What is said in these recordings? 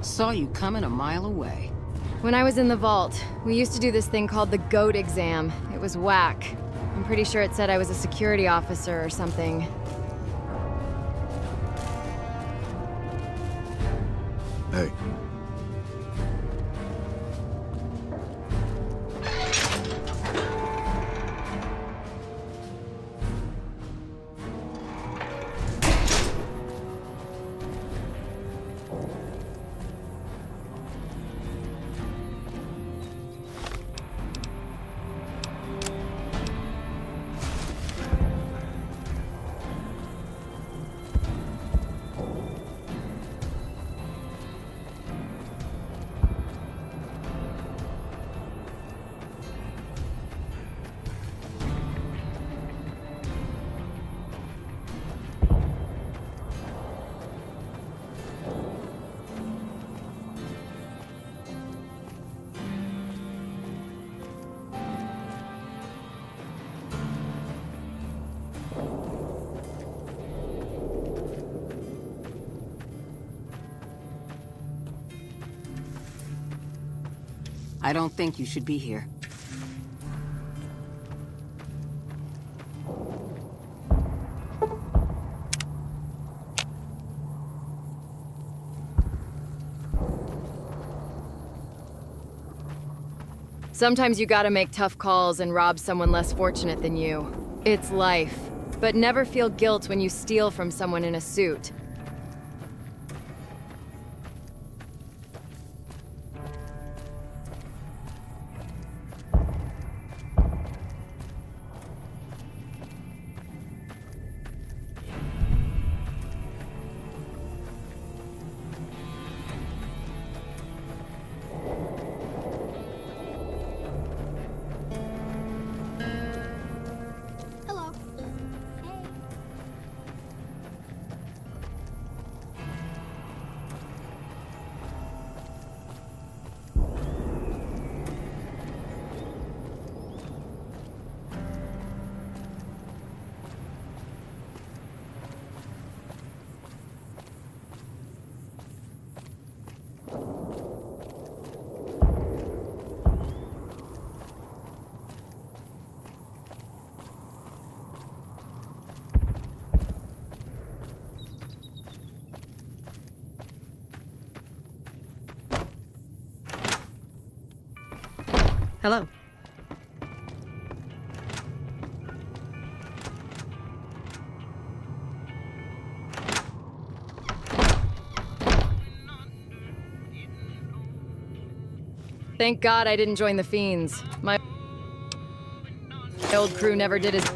Saw you coming a mile away. When I was in the vault, we used to do this thing called the GOAT exam. It was whack. I'm pretty sure it said I was a security officer or something. Hey. I don't think you should be here. Sometimes you gotta make tough calls and rob someone less fortunate than you. It's life. But never feel guilt when you steal from someone in a suit. Hello. Hey. Hello. Thank God I didn't join the Fiends. My old crew never did as...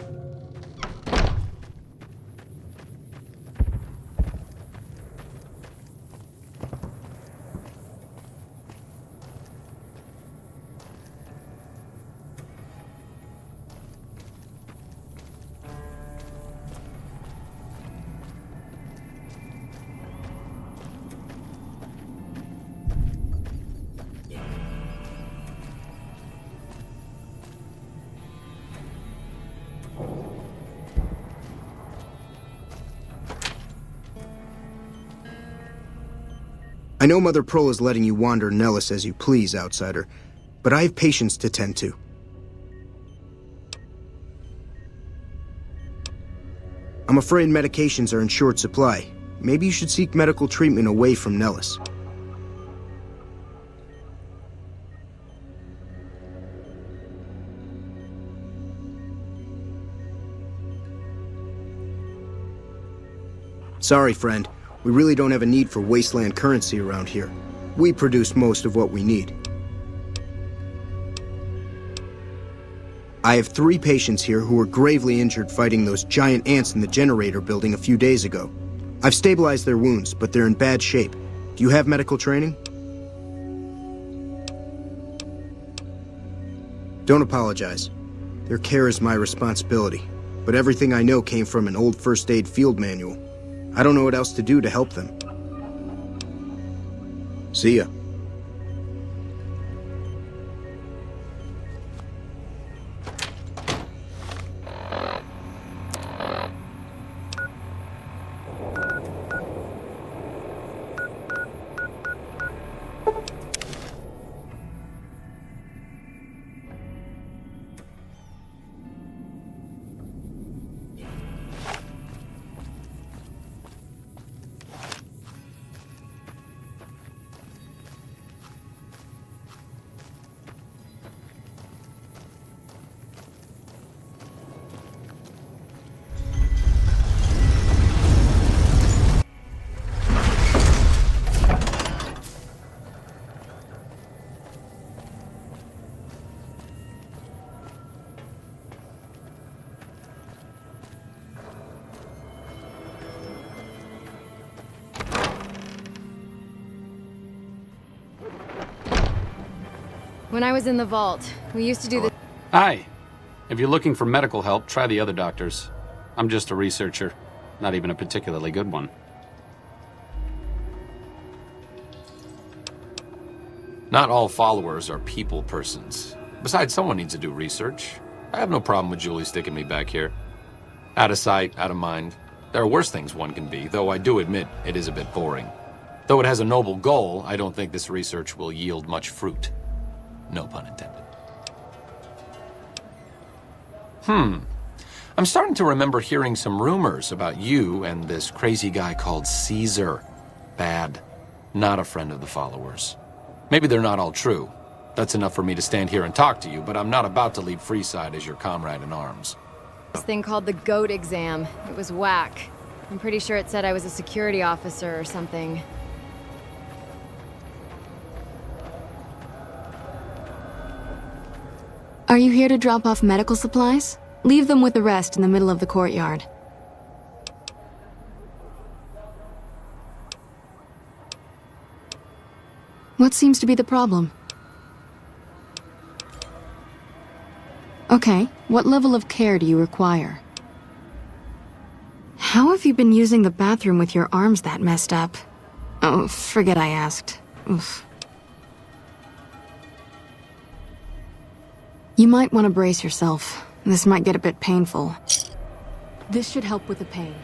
I know Mother Pearl is letting you wander Nellis as you please, outsider, but I have patients to tend to. I'm afraid medications are in short supply. Maybe you should seek medical treatment away from Nellis. Sorry, friend. We really don't have a need for Wastland currency around here. We produce most of what we need. I have 3 patients here who were gravely injured fighting those giant ants in the generator building a few days ago. I've stabilized their wounds, but they're in bad shape. Do you have medical training? Don't apologize. Their care is my responsibility, but everything I know came from an old first aid field manual. I don't know what else to do to help them. See ya. When I was in the vault, we used to do this. Hi. If you're looking for medical help, try the other doctors. I'm just a researcher, not even a particularly good one. Not all followers are people persons. Besides, someone needs to do research. I have no problem with Julie sticking me back here. Out of sight, out of mind. There are worse things one can be, though I do admit it is a bit boring. Though it has a noble goal, I don't think this research will yield much fruit. No pun intended. I'm starting to remember hearing some rumors about you and this crazy guy called Caesar. Bad. Not a friend of the followers. Maybe they're not all true. That's enough for me to stand here and talk to you, but I'm not about to leave Freeside as your comrade in arms. This thing called the GOAT exam. It was whack. I'm pretty sure it said I was a security officer or something. Are you here to drop off medical supplies? Leave them with the rest in the middle of the courtyard. What seems to be the problem? Okay, what level of care do you require? How have you been using the bathroom with your arms that messed up? Oh, forget I asked. Oof. You might want to brace yourself. This might get a bit painful. This should help with the pain.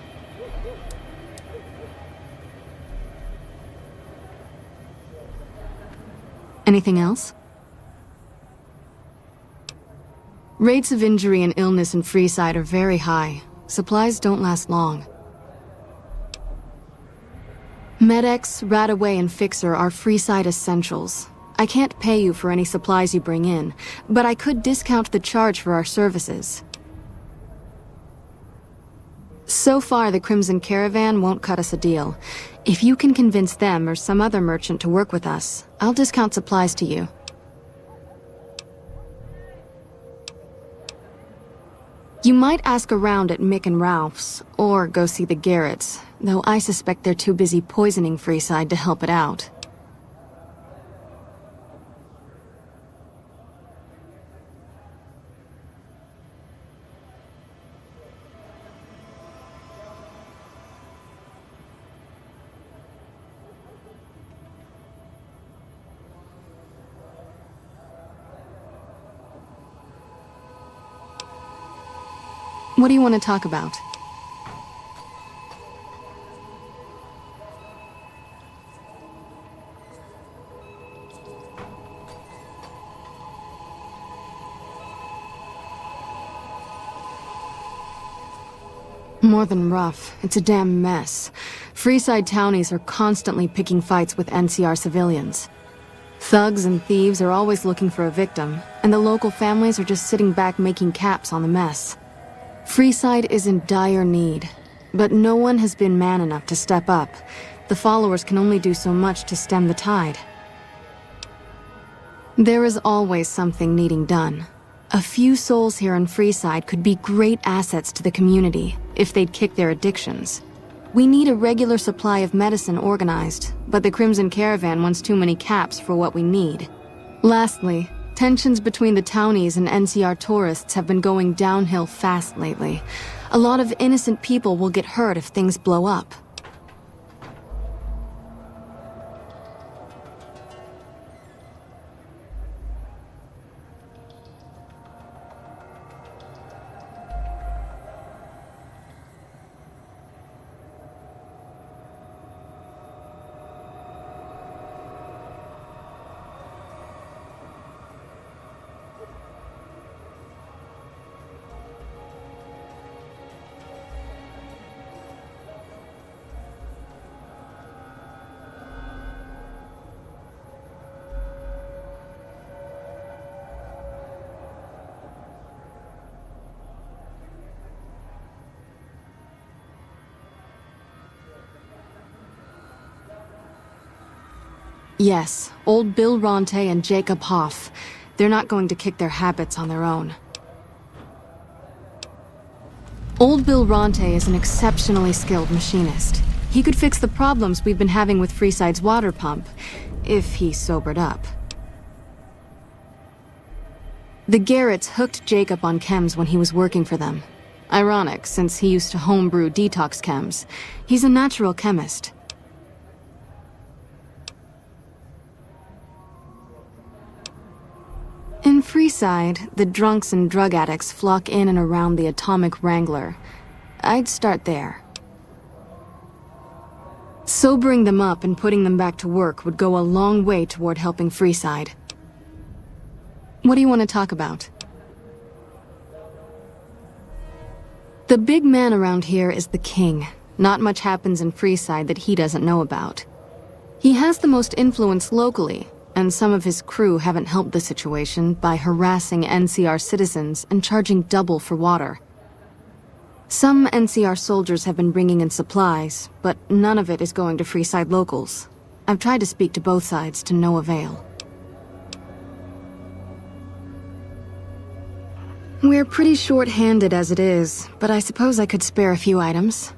Anything else? Rates of injury and illness in Freeside are very high. Supplies don't last long. Med-X, Radaway, and Fixer are Freeside essentials. I can't pay you for any supplies you bring in, but I could discount the charge for our services. So far, the Crimson Caravan won't cut us a deal. If you can convince them or some other merchant to work with us, I'll discount supplies to you. You might ask around at Mick and Ralph's, or go see the Garretts, though I suspect they're too busy poisoning Freeside to help it out. What do you want to talk about? More than rough, it's a damn mess. Freeside townies are constantly picking fights with NCR civilians. Thugs and thieves are always looking for a victim, and the local families are just sitting back making caps on the mess. Freeside is in dire need, but no one has been man enough to step up. The followers can only do so much to stem the tide. There is always something needing done. A few souls here in Freeside could be great assets to the community if they'd kick their addictions. We need a regular supply of medicine organized, but the Crimson Caravan wants too many caps for what we need. Lastly, tensions between the townies and NCR tourists have been going downhill fast lately. A lot of innocent people will get hurt if things blow up. Yes, old Bill Ronte and Jacob Hoff. They're not going to kick their habits on their own. Old Bill Ronte is an exceptionally skilled machinist. He could fix the problems we've been having with Freeside's water pump, if he sobered up. The Garretts hooked Jacob on chems when he was working for them. Ironic, since he used to homebrew detox chems. He's a natural chemist. In Freeside, the drunks and drug addicts flock in and around the Atomic Wrangler. I'd start there. Sobering them up and putting them back to work would go a long way toward helping Freeside. What do you want to talk about? The big man around here is the king. Not much happens in Freeside that he doesn't know about. He has the most influence locally, and some of his crew haven't helped the situation by harassing NCR citizens and charging double for water. Some NCR soldiers have been bringing in supplies, but none of it is going to Freeside locals. I've tried to speak to both sides to no avail. We're pretty short-handed as it is, but I suppose I could spare a few items.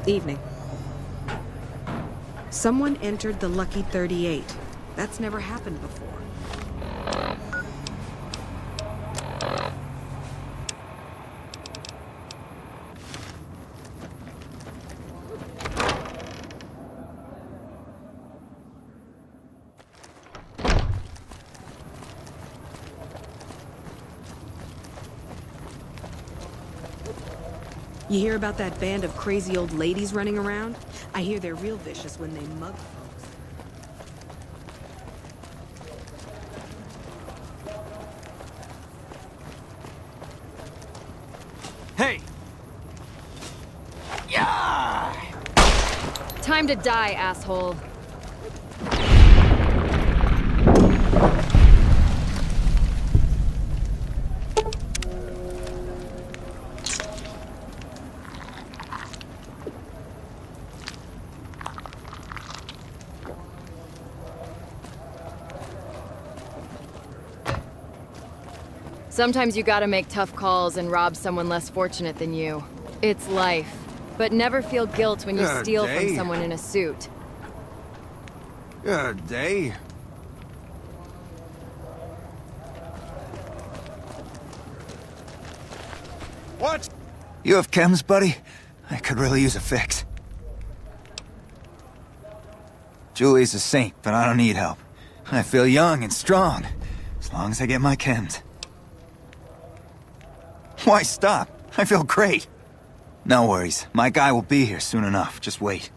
Evening. Someone entered the Lucky 38. That's never happened before. You hear about that band of crazy old ladies running around? I hear they're real vicious when they mug folks. Hey! Yeah! Time to die, asshole. Sometimes you gotta make tough calls and rob someone less fortunate than you. It's life. But never feel guilt when you steal from someone in a suit. Good day. What? You have chems, buddy? I could really use a fix. Julie's a saint, but I don't need help. I feel young and strong, as long as I get my chems. Why stop? I feel great. No worries. My guy will be here soon enough. Just wait.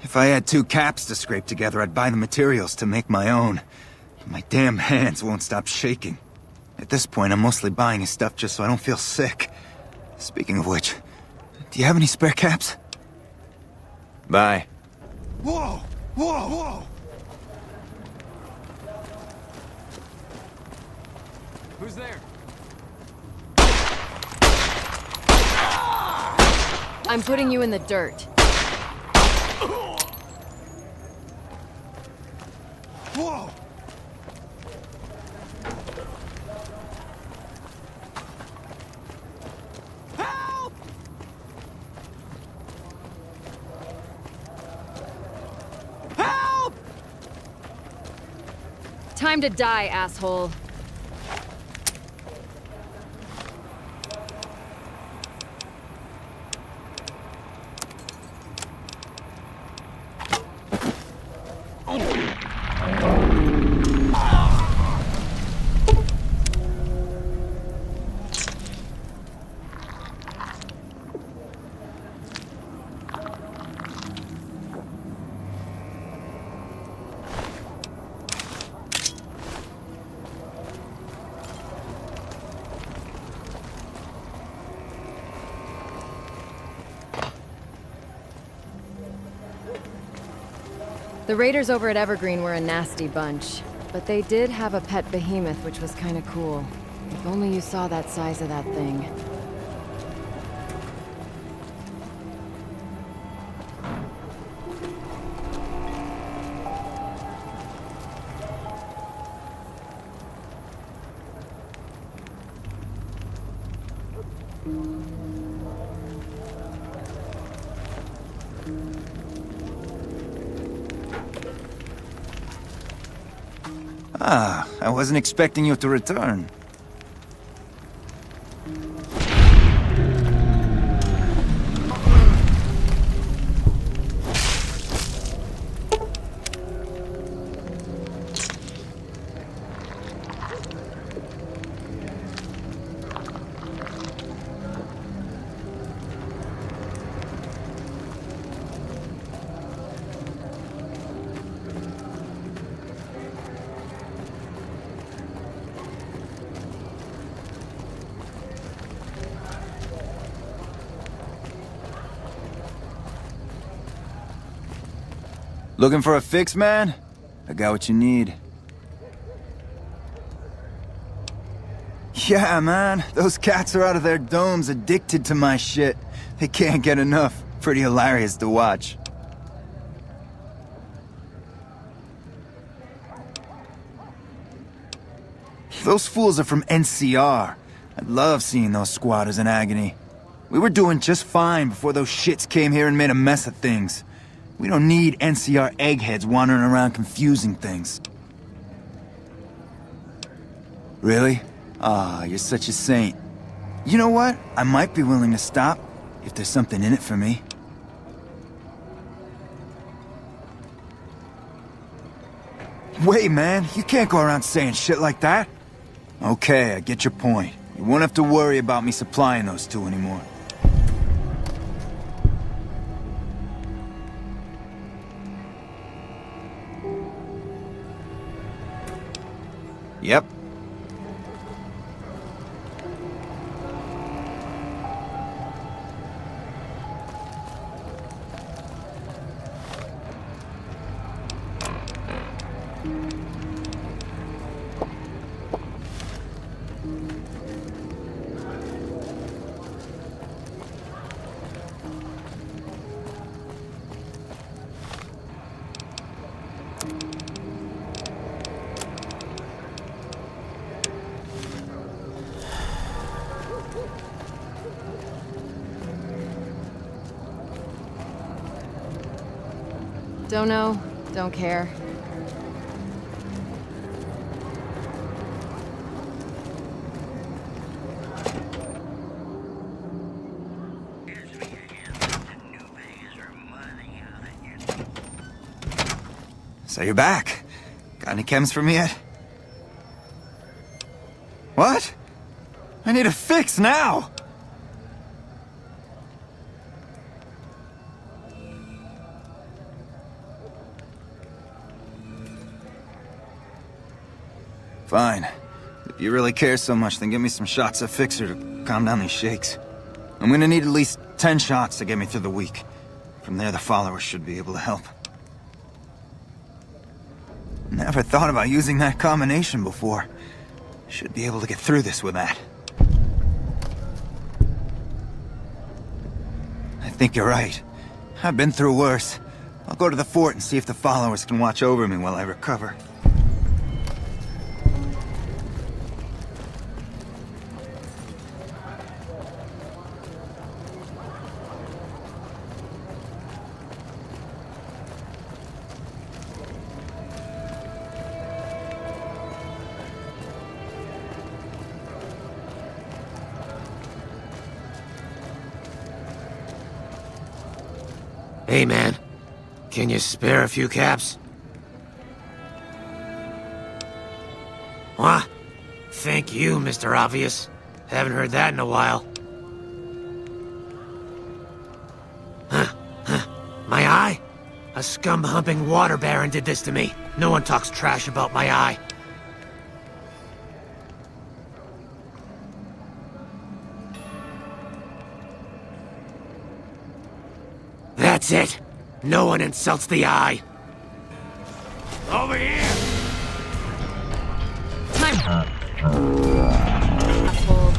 If I had 2 caps to scrape together, I'd buy the materials to make my own. My damn hands won't stop shaking. At this point, I'm mostly buying his stuff just so I don't feel sick. Speaking of which, do you have any spare caps? Bye. Whoa! Whoa! Whoa! Who's there? I'm putting you in the dirt. Whoa! Help! Help! Time to die, asshole. The raiders over at Evergreen were a nasty bunch, but they did have a pet behemoth, which was kinda cool. If only you saw that size of that thing. Ah, I wasn't expecting you to return. Looking for a fix, man? I got what you need. Yeah, man. Those cats are out of their domes addicted to my shit. They can't get enough. Pretty hilarious to watch. Those fools are from NCR. I love seeing those squatters in agony. We were doing just fine before those shits came here and made a mess of things. We don't need NCR eggheads wandering around confusing things. Really? Ah, you're such a saint. You know what? I might be willing to stop, if there's something in it for me. Wait, man, you can't go around saying shit like that. Okay, I get your point. You won't have to worry about me supplying those two anymore. Yep. Don't know, don't care. So you're back. Got any chems for me yet? What? I need a fix now! Fine. If you really care so much, then give me some shots of Fixer to calm down these shakes. I'm gonna need at least 10 shots to get me through the week. From there, the followers should be able to help. Never thought about using that combination before. Should be able to get through this with that. I think you're right. I've been through worse. I'll go to the fort and see if the followers can watch over me while I recover. Hey, man. Can you spare a few caps? What? Thank you, Mr. Obvious. Haven't heard that in a while. My eye? A scum-humping water baron did this to me. No one talks trash about my eye. That's it. No one insults the eye. Over here! Time. Asshole.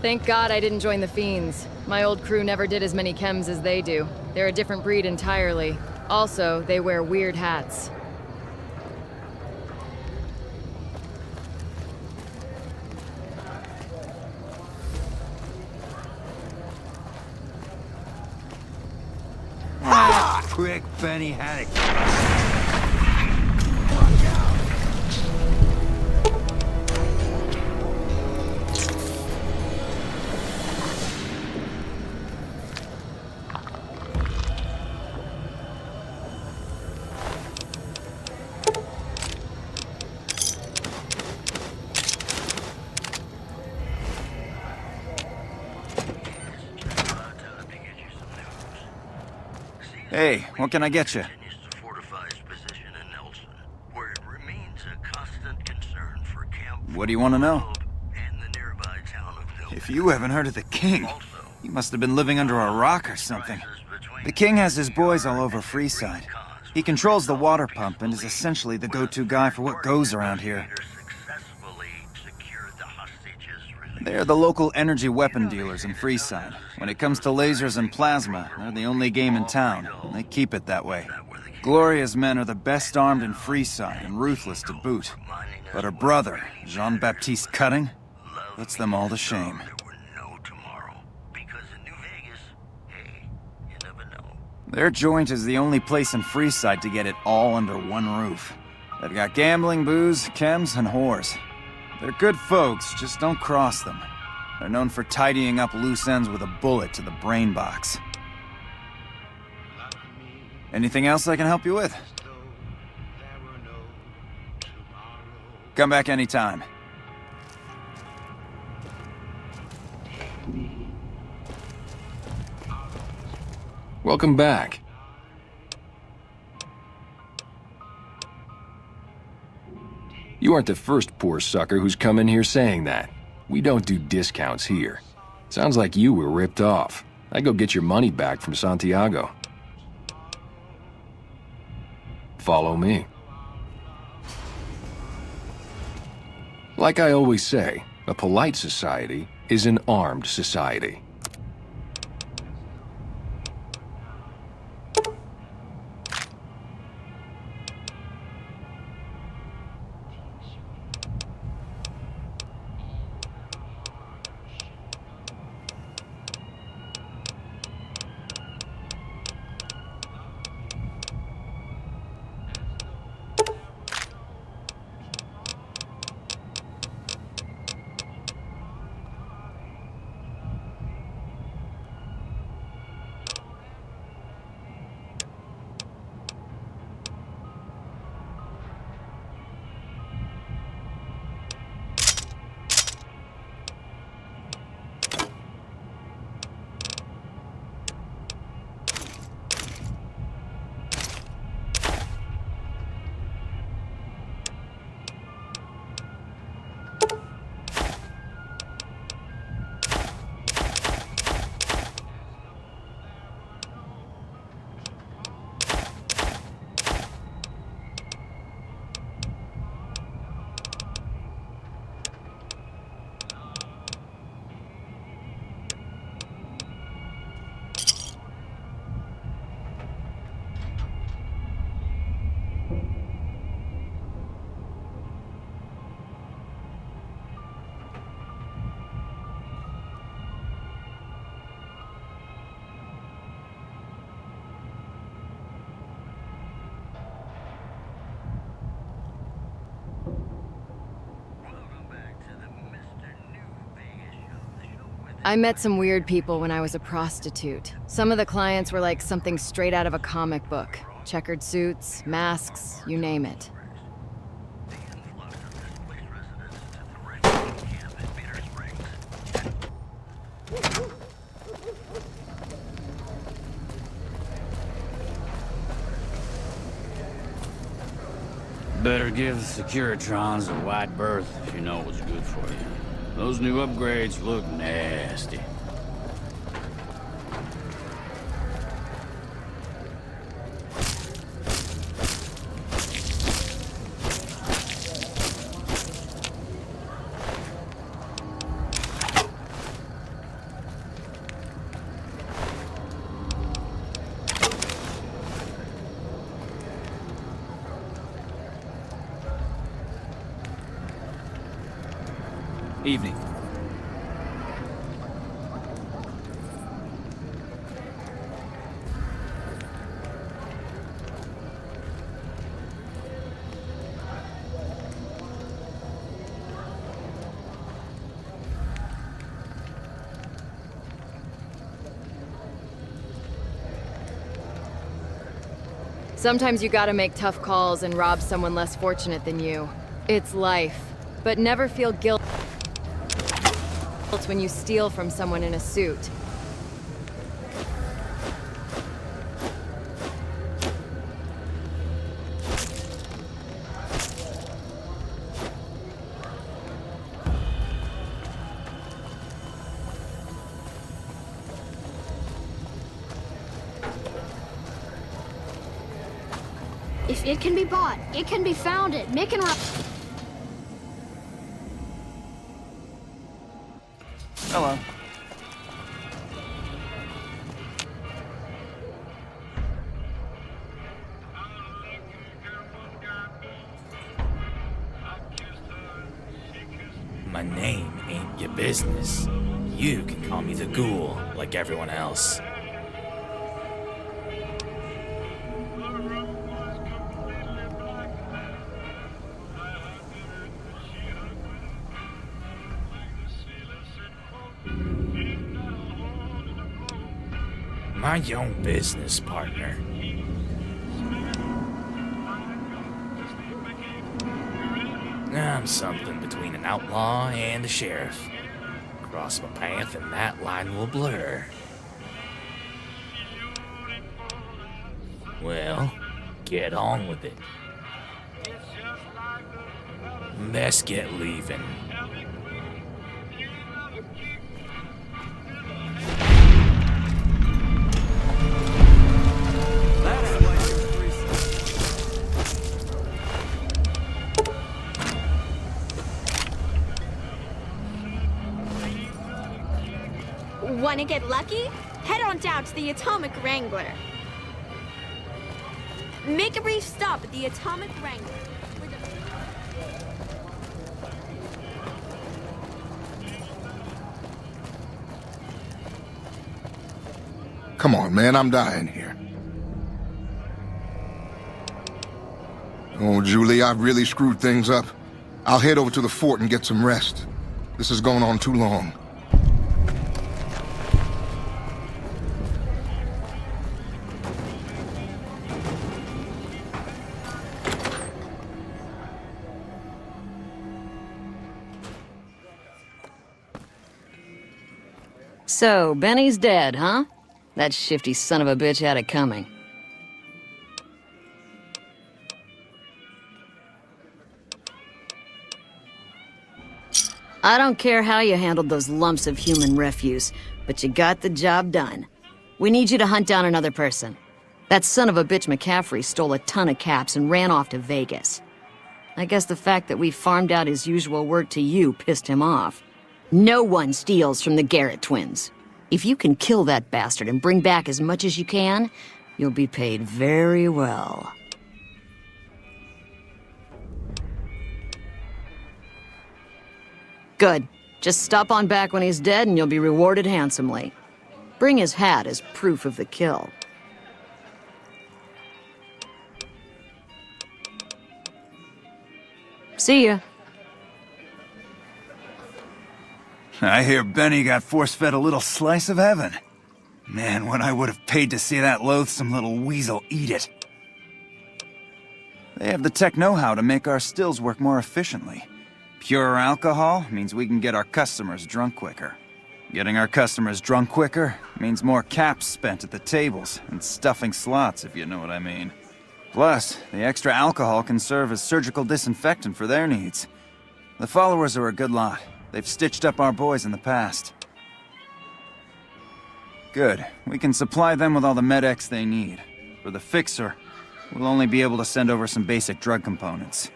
Thank God I didn't join the Fiends. My old crew never did as many chems as they do. They're a different breed entirely. Also, they wear weird hats. Quick, Benny Haddock. Hey, what can I get you? Continues to fortify its position in Nelson, where it remains a constant concern for Camp What do you want to know? and the nearby town of Milton. If you haven't heard of the King, you must have been living under a rock or something. The King has his boys all over Freeside. He controls the water pump and is essentially the go-to guy for what goes around here. Successfully secured the hostages released. They're the local energy weapon dealers in Freeside. When it comes to lasers and plasma, they're the only game in town, and they keep it that way. Gloria's men are the best armed in Freeside and ruthless to boot. But her brother, Jean-Baptiste Cutting, puts them all to shame. There were no tomorrow. Because in New Vegas, hey, you never know. Their joint is the only place in Freeside to get it all under one roof. They've got gambling, booze, chems, and whores. They're good folks, just don't cross them. They're known for tidying up loose ends with a bullet to the brain box. Anything else I can help you with? Come back anytime. Welcome back. You aren't the first poor sucker who's come in here saying that. We don't do discounts here. Sounds like you were ripped off. I'd go get your money back from Santiago. Follow me. Like I always say, a polite society is an armed society. I met some weird people when I was a prostitute. Some of the clients were like something straight out of a comic book. Checkered suits, masks, you name it. Better give the Securitrons a wide berth if you know what's good for you. Those new upgrades look nasty. Evening. Sometimes you gotta make tough calls and rob someone less fortunate than you. It's life. But never feel guilt when you steal from someone in a suit. If it can be bought, it can be founded. Mick and Rob. Hello. My name ain't your business. You can call me the Ghoul, like everyone else. Mind your own business, partner. I'm something between an outlaw and a sheriff. Cross my path and that line will blur. Well, get on with it. Best get leaving. Want to get lucky? Head on down to the Atomic Wrangler. Make a brief stop at the Atomic Wrangler. Come on, man, I'm dying here. Oh, Julie, I've really screwed things up. I'll head over to the fort and get some rest. This is going on too long. So, Benny's dead, huh? That shifty son of a bitch had it coming. I don't care how you handled those lumps of human refuse, but you got the job done. We need you to hunt down another person. That son of a bitch McCaffrey stole a ton of caps and ran off to Vegas. I guess the fact that we farmed out his usual work to you pissed him off. No one steals from the Garrett twins. If you can kill that bastard and bring back as much as you can, you'll be paid very well. Good. Just stop on back when he's dead and you'll be rewarded handsomely. Bring his hat as proof of the kill. See ya. I hear Benny got force-fed a little slice of heaven. Man, what I would have paid to see that loathsome little weasel eat it. They have the tech know-how to make our stills work more efficiently. Pure alcohol means we can get our customers drunk quicker. Getting our customers drunk quicker means more caps spent at the tables and stuffing slots, if you know what I mean. Plus, the extra alcohol can serve as surgical disinfectant for their needs. The followers are a good lot. They've stitched up our boys in the past. Good. We can supply them with all the med-X they need. For the fixer, we'll only be able to send over some basic drug components.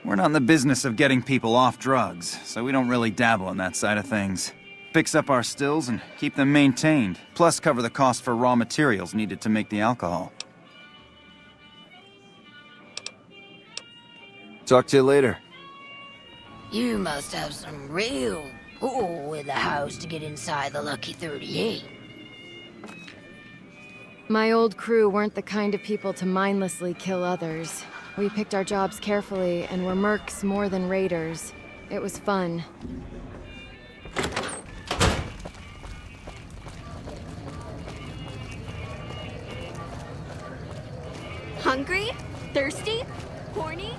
We're not in the business of getting people off drugs, so we don't really dabble in that side of things. Fix up our stills and keep them maintained, plus cover the cost for raw materials needed to make the alcohol. Talk to you later. You must have some real pull in the house to get inside the Lucky 38. My old crew weren't the kind of people to mindlessly kill others. We picked our jobs carefully and were mercs more than raiders. It was fun. Hungry? Thirsty? Horny?